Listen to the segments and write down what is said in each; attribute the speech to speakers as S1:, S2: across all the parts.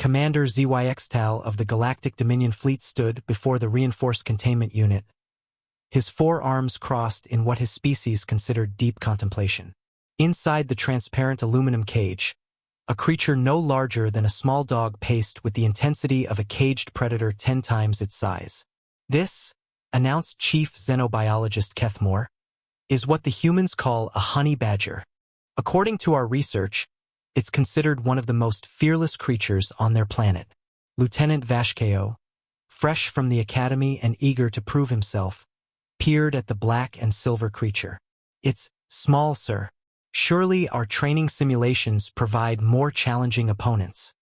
S1: Commander Zyx'tal of the Galactic Dominion Fleet stood before the reinforced containment unit, his forearms crossed in what his species considered deep contemplation. Inside the transparent aluminum cage, a creature no larger than a small dog paced with the intensity of a caged predator 10 times its size. This, announced Chief Xenobiologist Kethmore, is what the humans call a honey badger. According to our research, it's considered one of the most fearless creatures on their planet. Lieutenant Vashkeo, fresh from the academy and eager to prove himself, peered at the black and silver creature. "It's small, sir. Surely our training simulations provide more challenging opponents."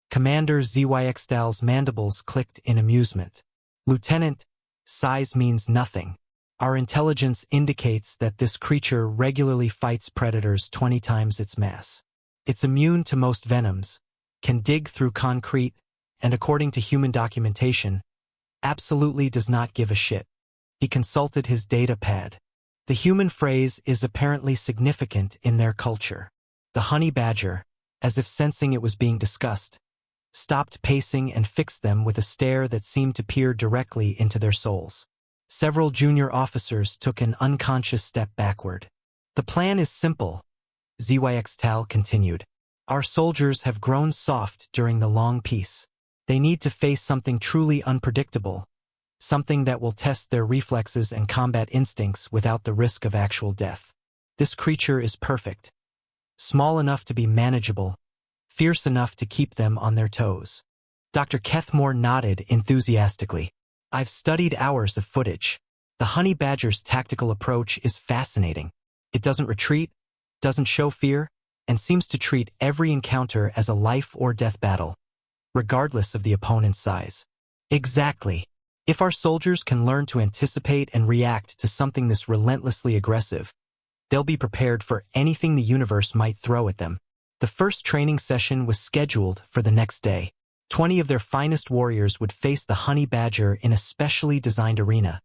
S1: Commander Zyx'tal's mandibles clicked in amusement. "Lieutenant, size means nothing. Our intelligence indicates that this creature regularly fights predators 20 times its mass. It's immune to most venoms, can dig through concrete, and according to human documentation, absolutely does not give a shit." He consulted his data pad. The human phrase is apparently significant in their culture. The honey badger, as if sensing it was being discussed, stopped pacing and fixed them with a stare that seemed to peer directly into their souls. Several junior officers took an unconscious step backward. "The plan is simple," Zyx'tal continued. "Our soldiers have grown soft during the long peace. They need to face something truly unpredictable, something that will test their reflexes and combat instincts without the risk of actual death. This creature is perfect. Small enough to be manageable, fierce enough to keep them on their toes." Dr. Kethmore nodded enthusiastically. "I've studied hours of footage. The honey badger's tactical approach is fascinating. It doesn't retreat, doesn't show fear, and seems to treat every encounter as a life-or-death battle, regardless of the opponent's size." "Exactly. If our soldiers can learn to anticipate and react to something this relentlessly aggressive, they'll be prepared for anything the universe might throw at them." The first training session was scheduled for the next day. 20 of their finest warriors would face the honey badger in a specially designed arena,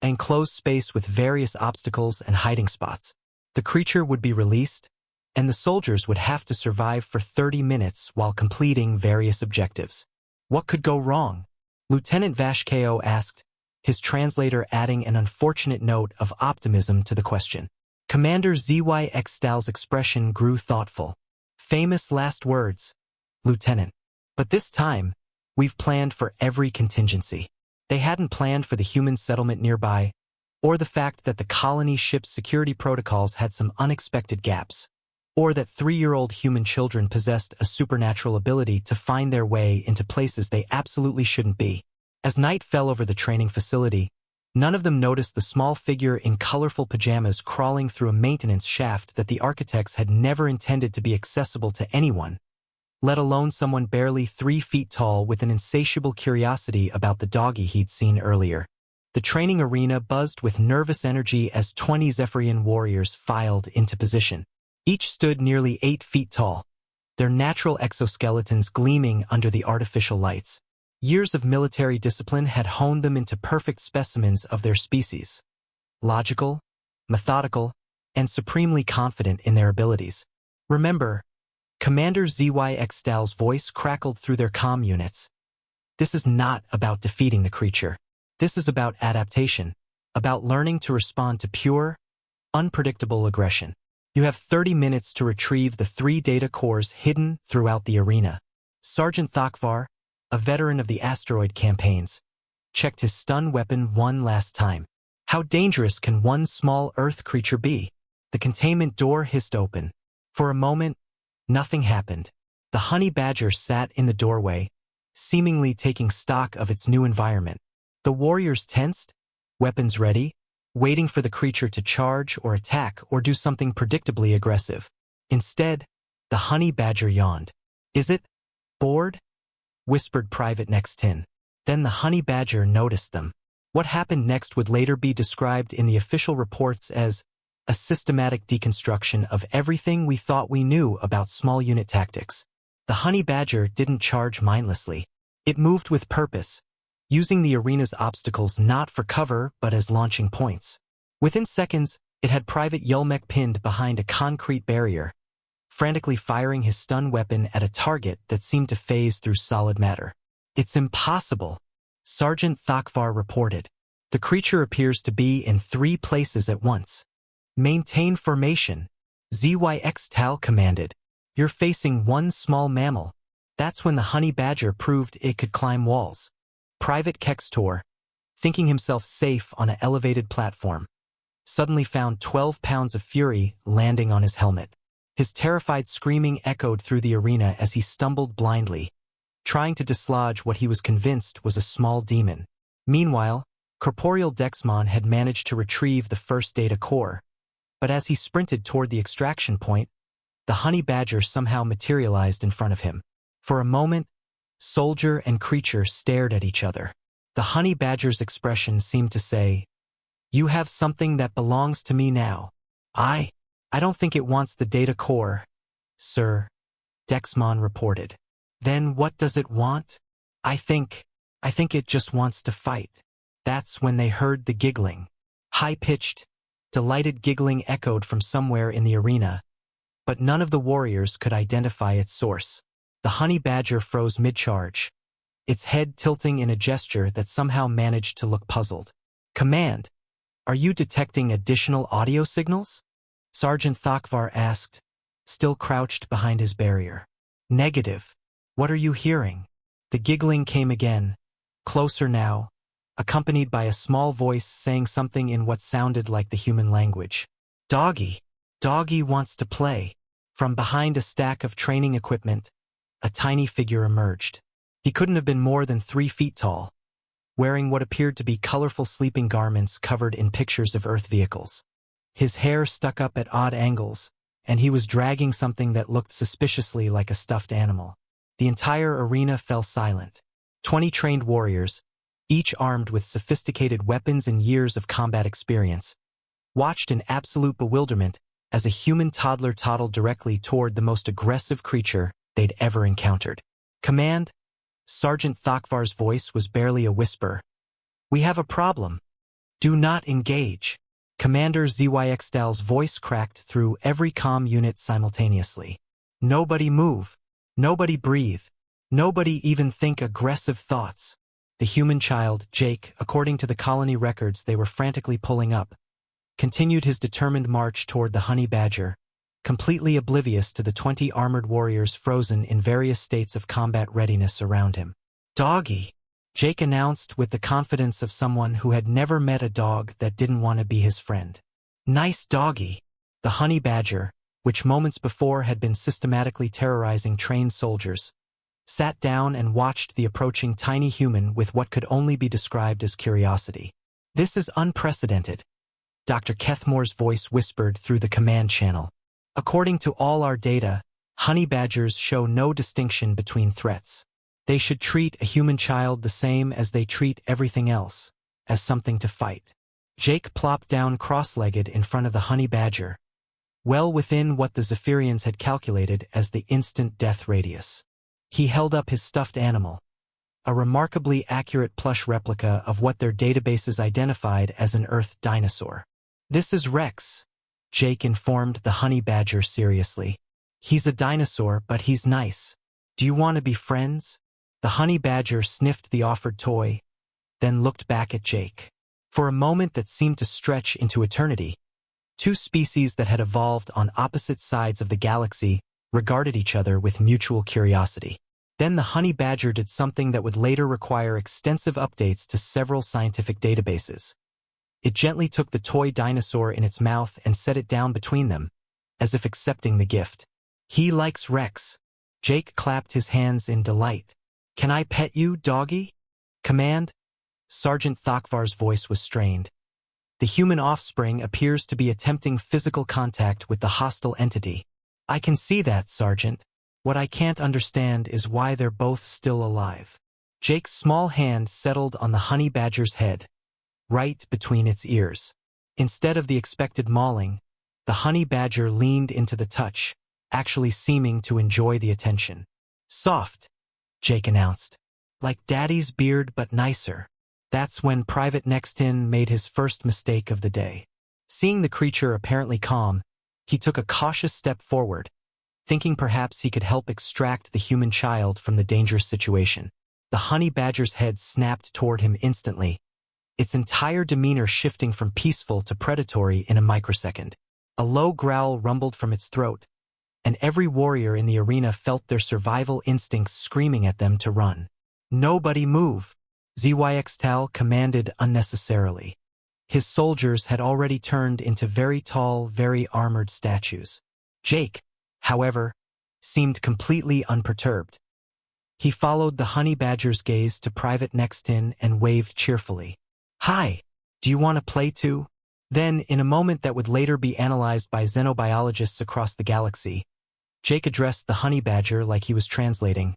S1: an enclosed space with various obstacles and hiding spots. The creature would be released, and the soldiers would have to survive for 30 minutes while completing various objectives. What could go wrong? Lieutenant Vashkeo asked, his translator adding an unfortunate note of optimism to the question. Commander Zyx'tal's expression grew thoughtful. "Famous last words, Lieutenant. But this time, we've planned for every contingency." They hadn't planned for the human settlement nearby, or the fact that the colony ship's security protocols had some unexpected gaps, or that 3-year-old human children possessed a supernatural ability to find their way into places they absolutely shouldn't be. As night fell over the training facility, none of them noticed the small figure in colorful pajamas crawling through a maintenance shaft that the architects had never intended to be accessible to anyone, let alone someone barely 3 feet tall with an insatiable curiosity about the doggy he'd seen earlier. The training arena buzzed with nervous energy as 20 Zephyrian warriors filed into position. Each stood nearly 8 feet tall, their natural exoskeletons gleaming under the artificial lights. Years of military discipline had honed them into perfect specimens of their species. Logical, methodical, and supremely confident in their abilities. "Remember," Commander Zyx'tal's voice crackled through their comm units, "this is not about defeating the creature. This is about adaptation, about learning to respond to pure, unpredictable aggression. You have 30 minutes to retrieve the 3 data cores hidden throughout the arena." Sergeant Thakvar, a veteran of the asteroid campaigns, checked his stun weapon one last time. How dangerous can one small Earth creature be? The containment door hissed open. For a moment, nothing happened. The honey badger sat in the doorway, seemingly taking stock of its new environment. The warriors tensed, weapons ready, waiting for the creature to charge or attack or do something predictably aggressive. Instead, the honey badger yawned. "Is it bored?" whispered Private Nextin. Then the honey badger noticed them. What happened next would later be described in the official reports as a systematic deconstruction of everything we thought we knew about small unit tactics. The honey badger didn't charge mindlessly. It moved with purpose, using the arena's obstacles not for cover but as launching points. Within seconds, it had Private Yulmek pinned behind a concrete barrier, frantically firing his stun weapon at a target that seemed to phase through solid matter. "It's impossible," Sergeant Thakvar reported. "The creature appears to be in 3 places at once." "Maintain formation," Zyx'tal commanded. "You're facing one small mammal." That's when the honey badger proved it could climb walls. Private Kextor, thinking himself safe on an elevated platform, suddenly found 12 pounds of fury landing on his helmet. His terrified screaming echoed through the arena as he stumbled blindly, trying to dislodge what he was convinced was a small demon. Meanwhile, Corporeal Dexmon had managed to retrieve the first data core, but as he sprinted toward the extraction point, the honey badger somehow materialized in front of him. For a moment, soldier and creature stared at each other. The honey badger's expression seemed to say, "You have something that belongs to me now." I don't think it wants the data core, sir," Dexmon reported. "Then what does it want?" I think it just wants to fight." That's when they heard the giggling. High-pitched, delighted giggling echoed from somewhere in the arena, but none of the warriors could identify its source. The honey badger froze mid-charge, its head tilting in a gesture that somehow managed to look puzzled. "Command, are you detecting additional audio signals?" Sergeant Thakvar asked, still crouched behind his barrier. "Negative. What are you hearing?" The giggling came again, closer now, accompanied by a small voice saying something in what sounded like the human language. "Doggy. Doggy wants to play." From behind a stack of training equipment, a tiny figure emerged. He couldn't have been more than 3 feet tall, wearing what appeared to be colorful sleeping garments covered in pictures of Earth vehicles. His hair stuck up at odd angles, and he was dragging something that looked suspiciously like a stuffed animal. The entire arena fell silent. 20 trained warriors, each armed with sophisticated weapons and years of combat experience, watched in absolute bewilderment as a human toddler toddled directly toward the most aggressive creature they'd ever encountered. "Command," Sergeant Thakvar's voice was barely a whisper. "We have a problem. Do not engage." Commander Zyx'tal's voice cracked through every comm unit simultaneously. "Nobody move. Nobody breathe. Nobody even think aggressive thoughts." The human child, Jake, according to the colony records they were frantically pulling up, continued his determined march toward the honey badger, completely oblivious to the 20 armored warriors frozen in various states of combat readiness around him. "Doggy," Jake announced with the confidence of someone who had never met a dog that didn't want to be his friend. "Nice doggy." The honey badger, which moments before had been systematically terrorizing trained soldiers, sat down and watched the approaching tiny human with what could only be described as curiosity. "This is unprecedented," Dr. Kethmore's voice whispered through the command channel. "According to all our data, honey badgers show no distinction between threats. They should treat a human child the same as they treat everything else, as something to fight." Jake plopped down cross-legged in front of the honey badger, well within what the Zephyrians had calculated as the instant death radius. He held up his stuffed animal, a remarkably accurate plush replica of what their databases identified as an Earth dinosaur. "This is Rex," Jake informed the honey badger seriously. "He's a dinosaur, but he's nice. Do you want to be friends?" The honey badger sniffed the offered toy, then looked back at Jake. For a moment that seemed to stretch into eternity, 2 species that had evolved on opposite sides of the galaxy regarded each other with mutual curiosity. Then the honey badger did something that would later require extensive updates to several scientific databases. It gently took the toy dinosaur in its mouth and set it down between them, as if accepting the gift. "He likes Rex." Jake clapped his hands in delight. "Can I pet you, doggy?" "Command?" Sergeant Thakvar's voice was strained. "The human offspring appears to be attempting physical contact with the hostile entity." "I can see that, Sergeant. What I can't understand is why they're both still alive." Jake's small hand settled on the honey badger's head, right between its ears. Instead of the expected mauling, the honey badger leaned into the touch, actually seeming to enjoy the attention. "Soft," Jake announced. "Like Daddy's beard but nicer." That's when Private Nextin made his first mistake of the day. Seeing the creature apparently calm, he took a cautious step forward, thinking perhaps he could help extract the human child from the dangerous situation. The honey badger's head snapped toward him instantly, its entire demeanor shifting from peaceful to predatory in a microsecond. A low growl rumbled from its throat, and every warrior in the arena felt their survival instincts screaming at them to run. "Nobody move," Zyx'tal commanded unnecessarily. His soldiers had already turned into very tall, very armored statues. Jake, however, seemed completely unperturbed. He followed the honey badger's gaze to Private Nextin and waved cheerfully. "Hi, do you want to play too?" Then, in a moment that would later be analyzed by xenobiologists across the galaxy, Jake addressed the honey badger like he was translating.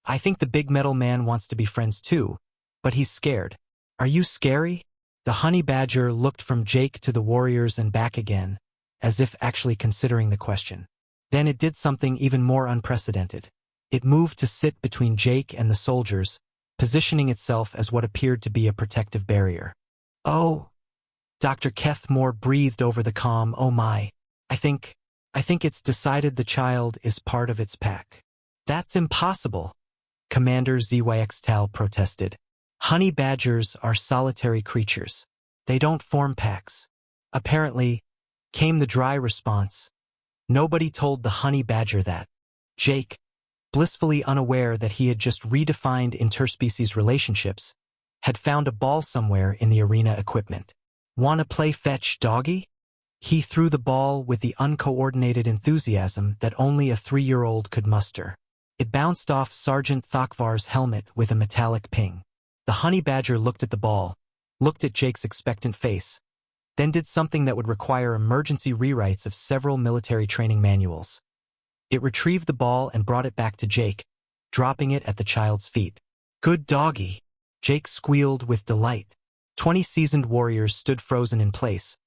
S1: "I think the big metal man wants to be friends too, but he's scared. Are you scary?" The honey badger looked from Jake to the warriors and back again, as if actually considering the question. Then it did something even more unprecedented. It moved to sit between Jake and the soldiers, positioning itself as what appeared to be a protective barrier. "Oh," Dr. Kethmore breathed over the comm, "oh my. I think it's decided the child is part of its pack." "That's impossible," Commander Zyx'tal protested. "Honey badgers are solitary creatures. They don't form packs." "Apparently," came the dry response, "nobody told the honey badger that." Jake, blissfully unaware that he had just redefined interspecies relationships, had found a ball somewhere in the arena equipment. "Wanna play fetch, doggy?" He threw the ball with the uncoordinated enthusiasm that only a 3-year-old could muster. It bounced off Sergeant Thakvar's helmet with a metallic ping. The honey badger looked at the ball, looked at Jake's expectant face, then did something that would require emergency rewrites of several military training manuals. It retrieved the ball and brought it back to Jake, dropping it at the child's feet. "Good doggy," Jake squealed with delight. 20 seasoned warriors stood frozen in place,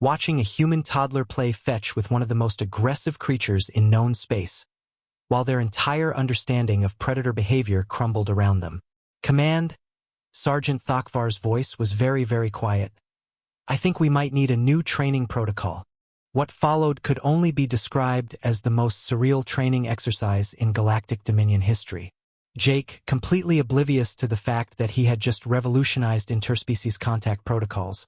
S1: watching a human toddler play fetch with one of the most aggressive creatures in known space, while their entire understanding of predator behavior crumbled around them. "Command," Sergeant Thakvar's voice was very, very quiet. "I think we might need a new training protocol." What followed could only be described as the most surreal training exercise in Galactic Dominion history. Jake, completely oblivious to the fact that he had just revolutionized interspecies contact protocols,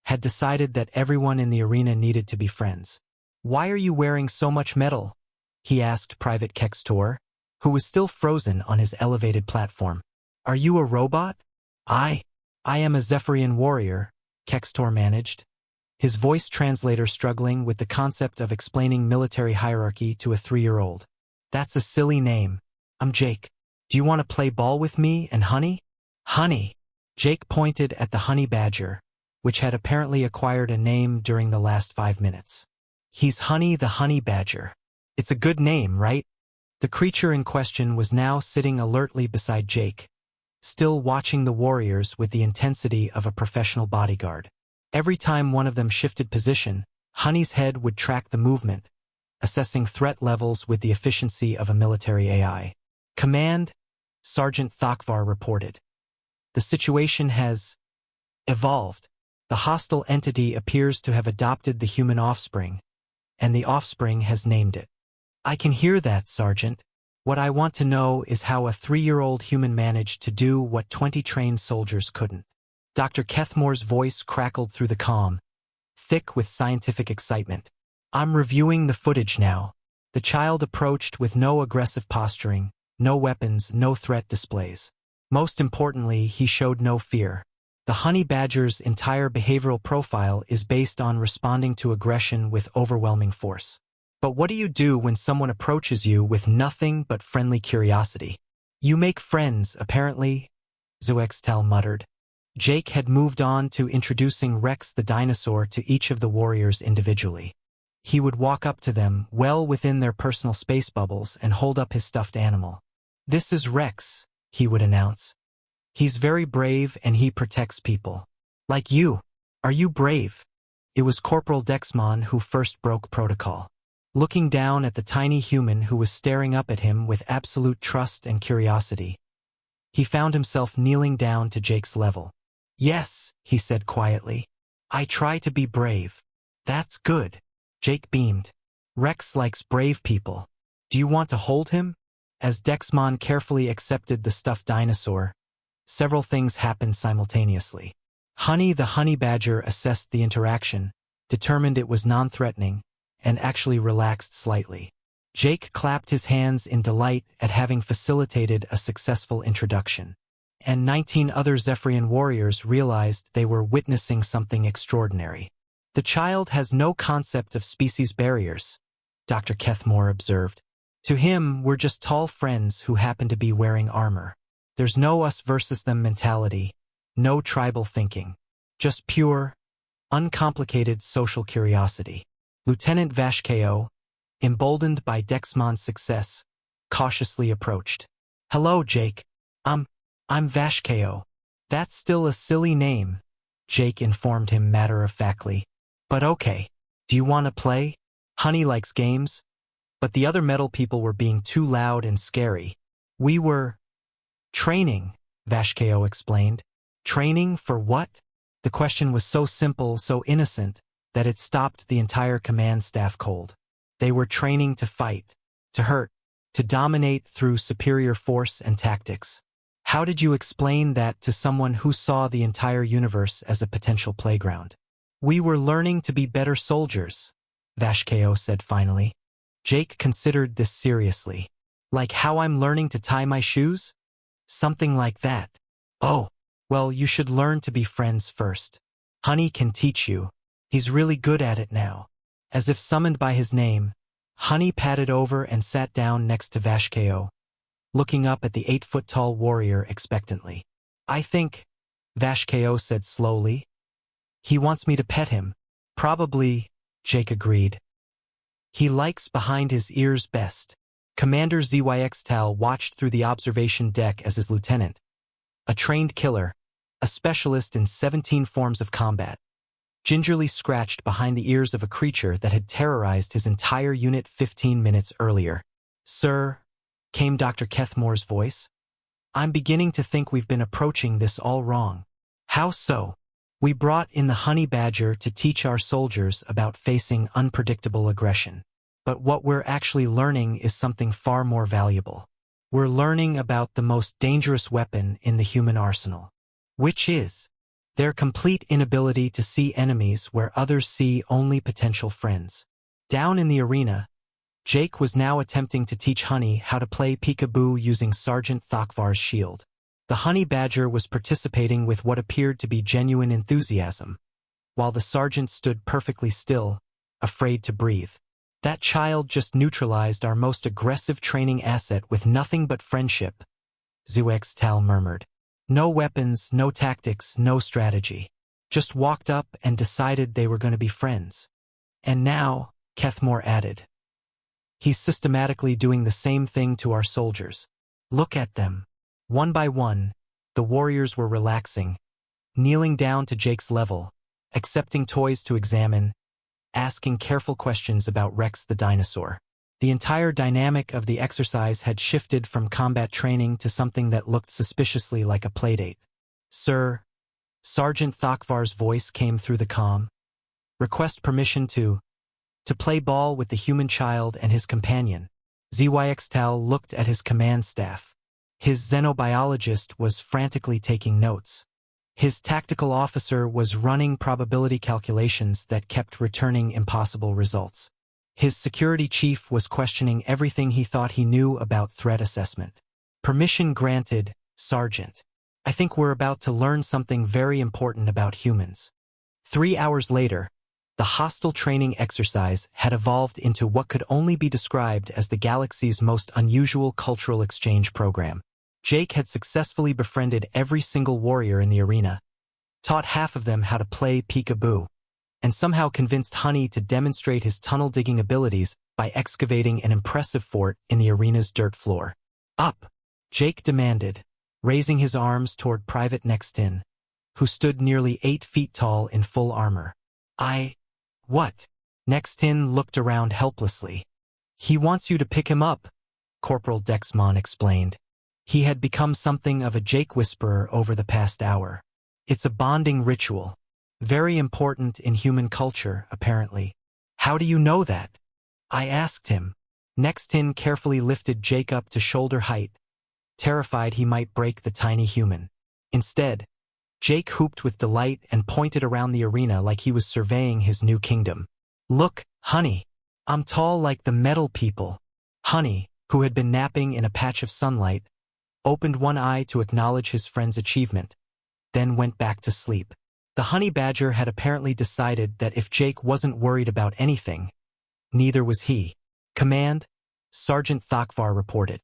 S1: had decided that everyone in the arena needed to be friends. "Why are you wearing so much metal?" he asked Private Kextor, who was still frozen on his elevated platform. "Are you a robot?" I am a Zephyrian warrior," Kextor managed, his voice translator struggling with the concept of explaining military hierarchy to a 3-year-old. "That's a silly name. I'm Jake. Do you want to play ball with me and Honey?" "Honey." Jake pointed at the honey badger, which had apparently acquired a name during the last 5 minutes. "He's Honey the honey badger. It's a good name, right?" The creature in question was now sitting alertly beside Jake, still watching the warriors with the intensity of a professional bodyguard. Every time one of them shifted position, Honey's head would track the movement, assessing threat levels with the efficiency of a military AI. "Command," Sergeant Thakvar reported. "The situation has evolved. The hostile entity appears to have adopted the human offspring, and the offspring has named it." "I can hear that, Sergeant. What I want to know is how a 3-year-old human managed to do what 20 trained soldiers couldn't." Dr. Kethmore's voice crackled through the comm, thick with scientific excitement. "I'm reviewing the footage now." The child approached with no aggressive posturing, no weapons, no threat displays. Most importantly, he showed no fear. The honey badger's entire behavioral profile is based on responding to aggression with overwhelming force. But what do you do when someone approaches you with nothing but friendly curiosity? "You make friends, apparently," Zyx'tal muttered. Jake had moved on to introducing Rex the dinosaur to each of the warriors individually. He would walk up to them, well within their personal space bubbles, and hold up his stuffed animal. "This is Rex," he would announce. "He's very brave and he protects people. Like you. Are you brave?" It was Corporal Dexmon who first broke protocol. Looking down at the tiny human who was staring up at him with absolute trust and curiosity, he found himself kneeling down to Jake's level. "Yes," he said quietly. "I try to be brave." "That's good." Jake beamed. "Rex likes brave people." Do you want to hold him? As Dexmon carefully accepted the stuffed dinosaur, several things happened simultaneously. Honey the honey badger assessed the interaction, determined it was non-threatening, and actually relaxed slightly. Jake clapped his hands in delight at having facilitated a successful introduction. And 19 other Zephyrian warriors realized they were witnessing something extraordinary. The child has no concept of species barriers, Dr. Kethmore observed. To him, we're just tall friends who happen to be wearing armor. There's no us versus them mentality, no tribal thinking. Just pure, uncomplicated social curiosity. Lieutenant Vashkeo, emboldened by Dexmon's success, cautiously approached. Hello, Jake. I'm Vashkeo. That's still a silly name, Jake informed him matter-of-factly. But okay, do you want to play? Honey likes games. But the other metal people were being too loud and scary. We were training, Vashkeo explained. Training for what? The question was so simple, so innocent, that it stopped the entire command staff cold. They were training to fight, to hurt, to dominate through superior force and tactics. How did you explain that to someone who saw the entire universe as a potential playground? We were learning to be better soldiers, Vashkeo said finally. Jake considered this seriously. Like how I'm learning to tie my shoes? Something like that. Oh, well, you should learn to be friends first. Honey can teach you. He's really good at it now. As if summoned by his name, Honey padded over and sat down next to Vashkeo, looking up at the 8-foot-tall warrior expectantly. I think, Vashkeo said slowly. He wants me to pet him. Probably, Jake agreed. He likes behind his ears best. Commander Zyx'tal watched through the observation deck as his lieutenant. A trained killer, a specialist in 17 forms of combat, gingerly scratched behind the ears of a creature that had terrorized his entire unit 15 minutes earlier. Sir, came Dr. Kethmore's voice. I'm beginning to think we've been approaching this all wrong. How so? We brought in the honey badger to teach our soldiers about facing unpredictable aggression. But what we're actually learning is something far more valuable. We're learning about the most dangerous weapon in the human arsenal, which is their complete inability to see enemies where others see only potential friends. Down in the arena, Jake was now attempting to teach Honey how to play peekaboo using Sergeant Thokvar's shield. The honey badger was participating with what appeared to be genuine enthusiasm, while the sergeant stood perfectly still, afraid to breathe. That child just neutralized our most aggressive training asset with nothing but friendship, Zyx'tal murmured. No weapons, no tactics, no strategy. Just walked up and decided they were going to be friends. And now, Kethmore added, he's systematically doing the same thing to our soldiers. Look at them. One by one, the warriors were relaxing, kneeling down to Jake's level, accepting toys to examine, asking careful questions about Rex the dinosaur. The entire dynamic of the exercise had shifted from combat training to something that looked suspiciously like a playdate. Sir, Sergeant Thokvar's voice came through the comm. Request permission to play ball with the human child and his companion. Zyx'tal looked at his command staff. His xenobiologist was frantically taking notes. His tactical officer was running probability calculations that kept returning impossible results. His security chief was questioning everything he thought he knew about threat assessment. Permission granted, Sergeant. I think we're about to learn something very important about humans. 3 hours later, the hostile training exercise had evolved into what could only be described as the galaxy's most unusual cultural exchange program. Jake had successfully befriended every single warrior in the arena, taught half of them how to play peekaboo, and somehow convinced Honey to demonstrate his tunnel-digging abilities by excavating an impressive fort in the arena's dirt floor. Up, Jake demanded, raising his arms toward Private Nextin, who stood nearly 8 feet tall in full armor. What? Nextin looked around helplessly. He wants you to pick him up, Corporal Dexmon explained. He had become something of a Jake whisperer over the past hour. It's a bonding ritual. Very important in human culture, apparently. How do you know that? I asked him. Nextin carefully lifted Jake up to shoulder height, terrified he might break the tiny human. Instead, Jake whooped with delight and pointed around the arena like he was surveying his new kingdom. "Look, honey, I'm tall like the metal people." Honey, who had been napping in a patch of sunlight, opened one eye to acknowledge his friend's achievement, then went back to sleep. The honey badger had apparently decided that if Jake wasn't worried about anything, neither was he. "Command," Sergeant Thakvar reported.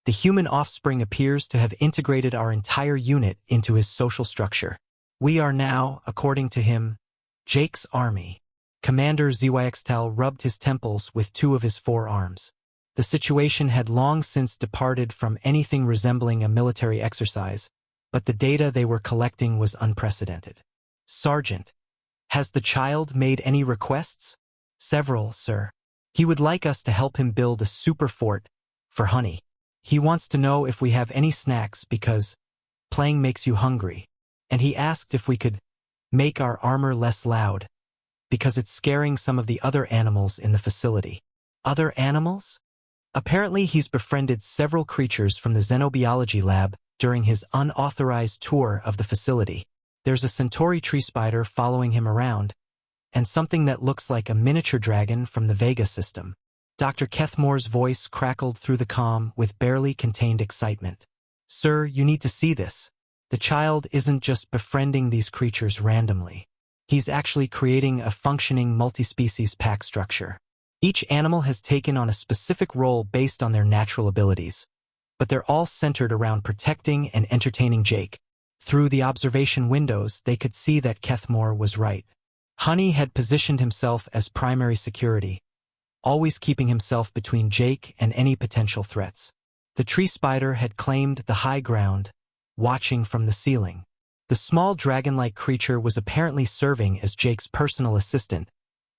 S1: "The human offspring appears to have integrated our entire unit into his social structure. We are now, according to him, Jake's army." Commander Zyx'tal rubbed his temples with two of his forearms. The situation had long since departed from anything resembling a military exercise, but the data they were collecting was unprecedented. "Sergeant, has the child made any requests?" "Several, sir. He would like us to help him build a super fort for honey. He wants to know if we have any snacks because playing makes you hungry. And he asked if we could make our armor less loud because it's scaring some of the other animals in the facility." "Other animals?" Apparently he's befriended several creatures from the xenobiology lab during his unauthorized tour of the facility. There's a Centauri tree spider following him around, and something that looks like a miniature dragon from the Vega system. Dr. Kethmore's voice crackled through the comm with barely contained excitement. "Sir, you need to see this. The child isn't just befriending these creatures randomly. He's actually creating a functioning multi-species pack structure. Each animal has taken on a specific role based on their natural abilities, but they're all centered around protecting and entertaining Jake." Through the observation windows, they could see that Kethmore was right. Honey had positioned himself as primary security, always keeping himself between Jake and any potential threats. The tree spider had claimed the high ground, watching from the ceiling. The small dragon-like creature was apparently serving as Jake's personal assistant,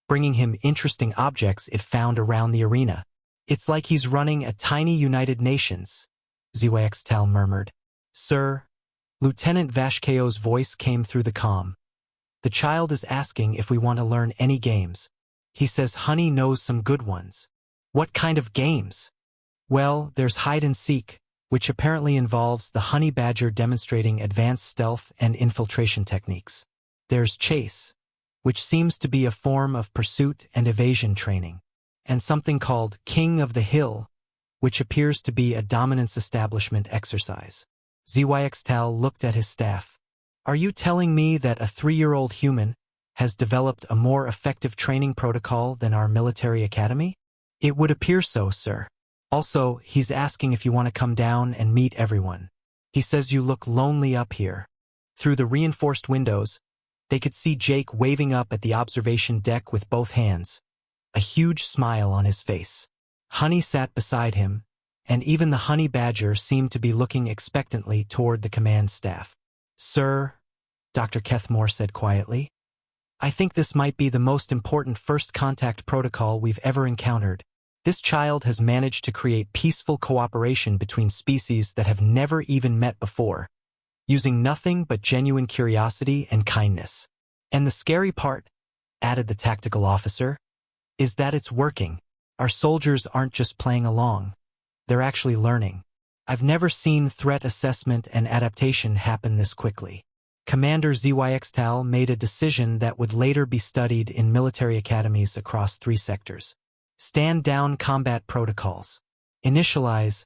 S1: bringing him interesting objects it found around the arena. "It's like he's running a tiny United Nations," Zyx'tal murmured. "Sir," Lieutenant Vashkeo's voice came through the comm. "The child is asking if we want to learn any games. He says Honey knows some good ones." "What kind of games?" "Well, there's hide and seek, which apparently involves the honey badger demonstrating advanced stealth and infiltration techniques. There's chase, which seems to be a form of pursuit and evasion training, and something called King of the Hill, which appears to be a dominance establishment exercise." Zyx'tal looked at his staff. "Are you telling me that a 3-year-old human has developed a more effective training protocol than our military academy?" "It would appear so, sir. Also, he's asking if you want to come down and meet everyone. He says you look lonely up here." Through the reinforced windows, they could see Jake waving up at the observation deck with both hands, a huge smile on his face. Honey sat beside him, and even the honey badger seemed to be looking expectantly toward the command staff. "Sir," Dr. Kethmore said quietly, "I think this might be the most important first contact protocol we've ever encountered. This child has managed to create peaceful cooperation between species that have never even met before, using nothing but genuine curiosity and kindness. And the scary part," added the tactical officer, "is that it's working. Our soldiers aren't just playing along. They're actually learning. I've never seen threat assessment and adaptation happen this quickly." Commander Zyx'tal made a decision that would later be studied in military academies across 3 sectors. Stand-down combat protocols. Initialize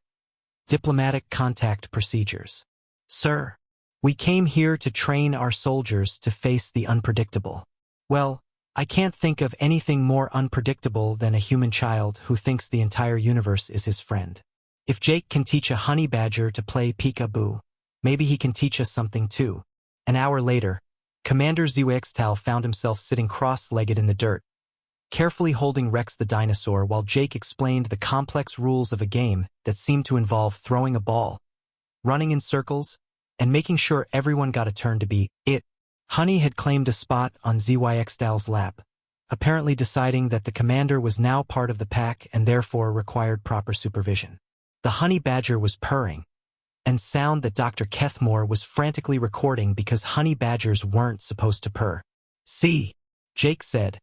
S1: diplomatic contact procedures. "Sir, we came here to train our soldiers to face the unpredictable." "Well, I can't think of anything more unpredictable than a human child who thinks the entire universe is his friend. If Jake can teach a honey badger to play peekaboo, maybe he can teach us something too." An hour later, Commander Zyx'tal found himself sitting cross-legged in the dirt, carefully holding Rex the dinosaur while Jake explained the complex rules of a game that seemed to involve throwing a ball, running in circles, and making sure everyone got a turn to be it. Honey had claimed a spot on Zyx'tal's lap, apparently deciding that the commander was now part of the pack and therefore required proper supervision. The honey badger was purring, and sound that Dr. Kethmore was frantically recording because honey badgers weren't supposed to purr. "See," Jake said,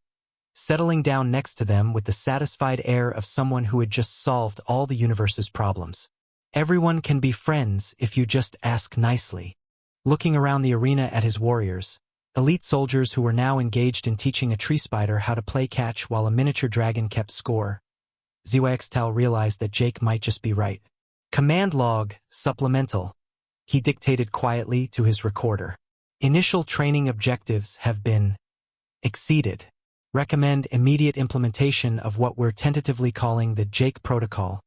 S1: settling down next to them with the satisfied air of someone who had just solved all the universe's problems. Everyone can be friends if you just ask nicely. Looking around the arena at his warriors, elite soldiers who were now engaged in teaching a tree spider how to play catch while a miniature dragon kept score, Zyx'tal realized that Jake might just be right. Command log, supplemental, he dictated quietly to his recorder. Initial training objectives have been exceeded. Recommend immediate implementation of what we're tentatively calling the Jake Protocol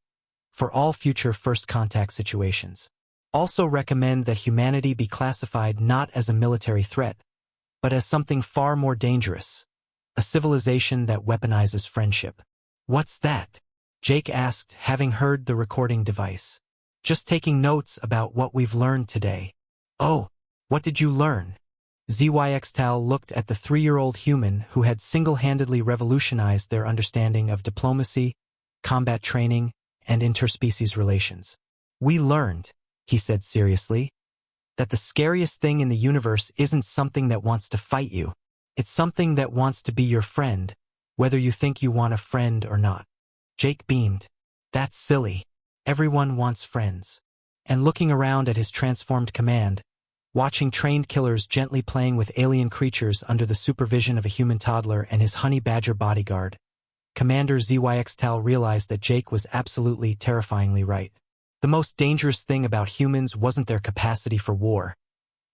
S1: for all future first contact situations. Also recommend that humanity be classified not as a military threat, but as something far more dangerous, a civilization that weaponizes friendship. What's that? Jake asked, having heard the recording device. Just taking notes about what we've learned today. Oh, what did you learn? Zyx'tal looked at the 3-year-old human who had single-handedly revolutionized their understanding of diplomacy, combat training, and interspecies relations. We learned, he said seriously, that the scariest thing in the universe isn't something that wants to fight you. It's something that wants to be your friend, whether you think you want a friend or not. Jake beamed. That's silly. Everyone wants friends. And looking around at his transformed command, watching trained killers gently playing with alien creatures under the supervision of a human toddler and his honey badger bodyguard, Commander Zyx'tal realized that Jake was absolutely terrifyingly right. The most dangerous thing about humans wasn't their capacity for war.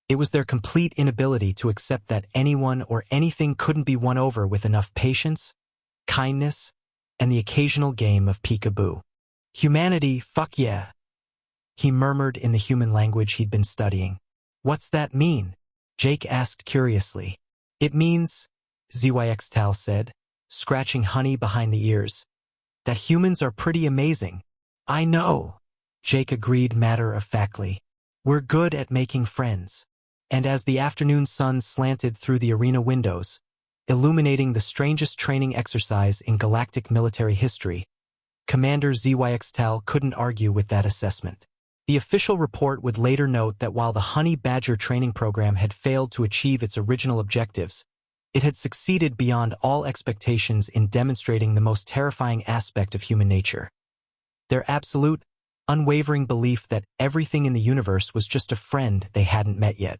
S1: It was their complete inability to accept that anyone or anything couldn't be won over with enough patience, kindness, and the occasional game of peekaboo. Humanity, fuck yeah, he murmured in the human language he'd been studying. What's that mean? Jake asked curiously. It means, Zyx'tal said, scratching honey behind the ears, that humans are pretty amazing. I know, Jake agreed matter-of-factly. We're good at making friends. And as the afternoon sun slanted through the arena windows, illuminating the strangest training exercise in galactic military history, Commander Zyx'tal couldn't argue with that assessment. The official report would later note that while the Honey Badger training program had failed to achieve its original objectives, it had succeeded beyond all expectations in demonstrating the most terrifying aspect of human nature. Their absolute, unwavering belief that everything in the universe was just a friend they hadn't met yet.